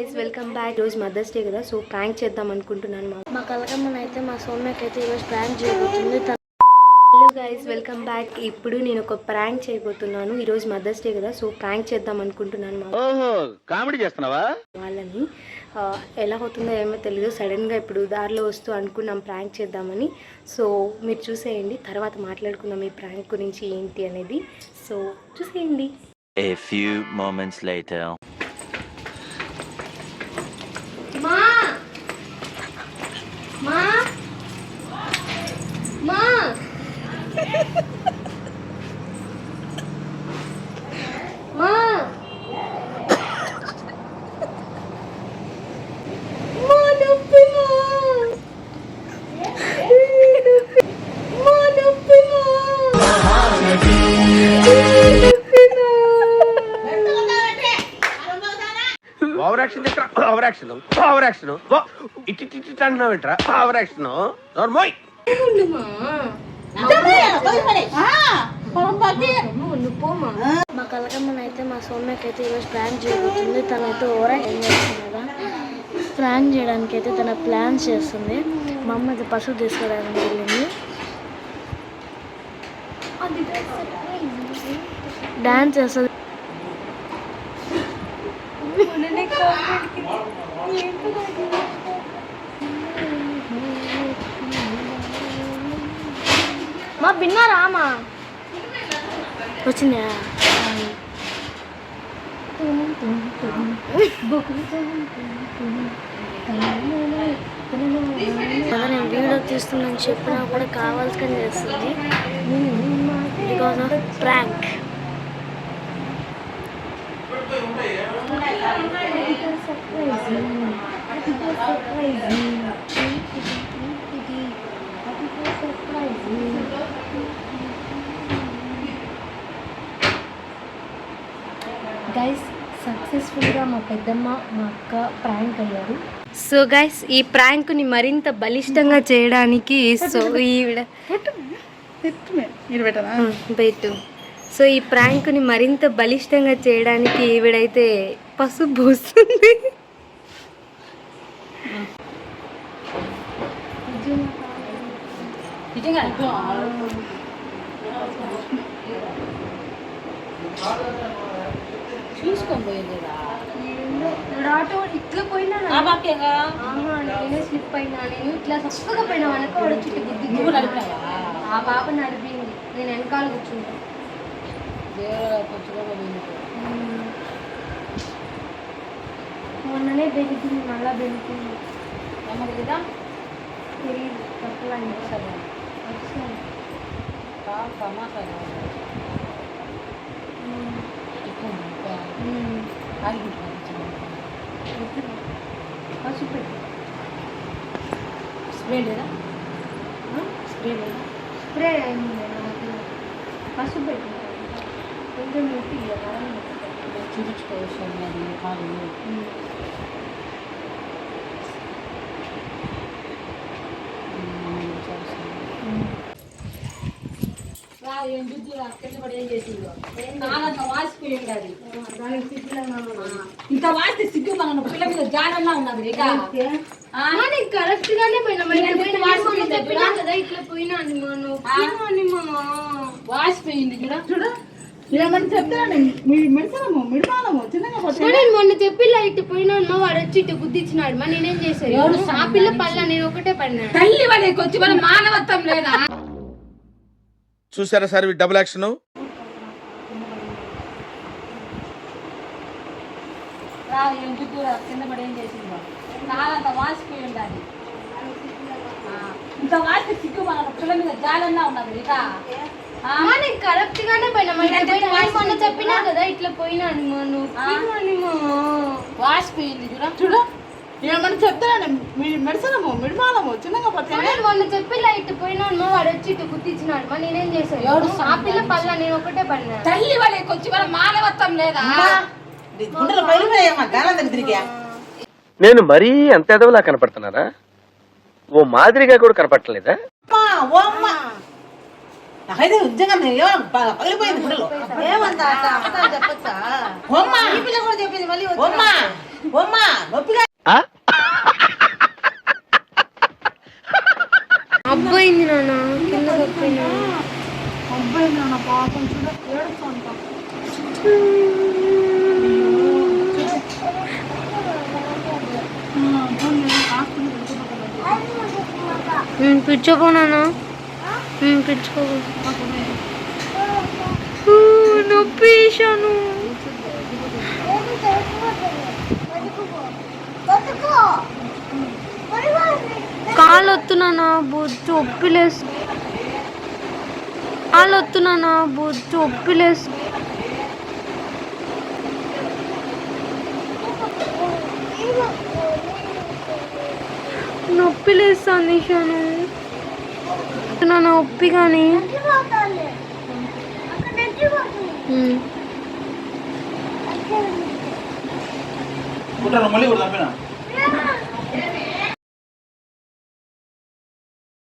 Guys welcome back. రోజు mothers day కదా, so prank చేద్దాం అనుకుంటున్నాను. మా కలకమ్మని అయితే మా సౌమ్యకి అయితే ఈరోజు ప్రాంక్ చేయబోతుంది. Hello guys welcome back. ఇప్పుడు నేను ఒక ప్రాంక్ చేయబోతున్నాను. ఈరోజు మదర్స్ డే కదా, సో ప్రాంక్ చేద్దాం అనుకుంటున్నాను. కామెడీ చేస్తున్నావా? వాళ్ళని ఎలా అవుతుందో ఏమో తెలియదు. సడన్గా ఇప్పుడు దారిలో వస్తూ అనుకున్నాం ప్రాంక్ చేద్దామని. సో మీరు చూసేయండి, తర్వాత మాట్లాడుకుందాం ఈ ప్రాంక్ గురించి ఏంటి అనేది. సో చూసేయండి. A few moments later. మా మా మా మా నొప్పి మా నొప్పి over action over action over action ఇటు ఇటు అంటున్నావు ఏంట్రా? ఓవర్ యాక్షన్ నోర్మోయ్. మా కలకమ్మని అయితే మా సౌమ్యకి అయితే ఈరోజు ప్రాంక్ చేయబోతుంది. తనైతే ఓవర్ యాక్షన్ చేస్తుంది కదా, ప్రాంక్ చేయడానికి అయితే తన ప్లాన్స్ చేస్తుంది. మా అమ్మ అయితే పశువు తీసుకురావడానికి వెళ్ళింది. డాన్స్ చేస్తుంది. మా బిన్నారా అమ్మా వచ్చిందా? నేను వీడియో తీస్తున్నాను చెప్పినా కూడా కావాల్సిన చేస్తుంది. Because of prank. గైస్ సక్సెస్ఫుల్గా మా పెద్దమ్మ మా అక్క ప్రాంక్ అయ్యారు. సో గైస్ ఈ ప్రాంక్ని మరింత బలిష్టంగా చేయడానికి సో ఈవిడ బెట్టు సో ఈ ప్రాంక్ని మరింత బలిష్టంగా చేయడానికి ఈవిడైతే పసుపు పూస్తుంది. చూసుకొని పోయిందిరా ఆటో ఇట్లా పోయినా నేనే స్లిప్ అయినా. నేను ఇట్లా చక్కగా పోయినా వెనక వాడు చుట్టూ బుద్ధి ఆ పాప నడిపింది, నేను వెనకాల కూర్చుంటా. మొన్ననే బెనికింది, మళ్ళా బెనికింది. నమ్మకదా తెలియదు చెప్పాలని సరే వచ్చాను. పసుపు స్ప్రే లేదా? స్ప్రే లేదా? స్ప్రే అయింది పసుపు పెట్టి కొంచెం నొప్పి చూపించుకోవచ్చు అది కాదు. ఏం బుద్ధి కింద పడి ఏం చేసిందో నానంత వాసిపోయింది. అది ఇంత వాస్తే సిగ్గు మన పిల్ల మీద జాడన్నా ఉన్నది. కరెక్ట్ గానే పోయినా కదా, ఇట్లా పోయినా వాసిపోయింది కూడా. చూడ ఏమని చెప్తాను మిడసలము మిడమాలము చిన్నగా నేను మొన్న చెప్పిలా ఇటు పోయినా వాడు వచ్చి ఇటు గుద్దిచ్చినాడు. మరి నేనేం చేశాను? ఆ పిల్ల పళ్ళ నేను ఒకటే పడినా. తల్లి వాళ్ళకి వచ్చి మన మానవత్వం లేదా? చూసారా సార్ డబుల్ యాక్షన్. ఏం చుట్టూరా కింద పడి ఏం చేసిందో నాలంత వాసిపోయి ఉండాలి. ఇంత వాసి సిగ్గు మన పిల్ల మీద జాలన్నా ఉన్నది. ఇక నేను కరెక్ట్ గానే పోయినా. మొన్న చెప్పినా కదా ఇట్లా పోయినాను. వాసిపోయింది చూడ. చూడ ఏమని చెప్తాను మిడసలము మిడమాలము చిన్నగా మొన్న చెప్పిలా ఇటు పోయినాను వాడు వచ్చి ఇటు గుర్తించినాడు. మరి నేనేం చేశాను? ఆ పిల్ల పళ్ళ నేను ఒకటే పడినా. తల్లి వాళ్ళకి వచ్చి మన మానవత్వం లేదా? నేను మరీ అంత ఎదవలా కనపడుతున్నారా? ఓ మాదిరిగా కూడా కనపడలేదా? నాకైతే ఉద్యోగం పగిలిపోయింది గుడిలో. ఏమంతా చెప్పచ్చా? ఈ పిల్ల కూడా చెప్పింది మళ్ళీ అబ్బాయింది నాన్న కింద పడిపోయినా అబ్బాయి నాన్న పాపం చూడ ఏడుస్తాను పిచ్చుకో నాన్న పిచ్చుకో నొప్పి వేసాను కాలు వస్తున్నానా బొచ్చు ఒప్పిలేసు కాలు వస్తున్నానా బొచ్చు ఒప్పిలేసు నొప్పి లేస్తాను ఇషాను నా ఒప్పి కానీ మళ్ళీ కూడా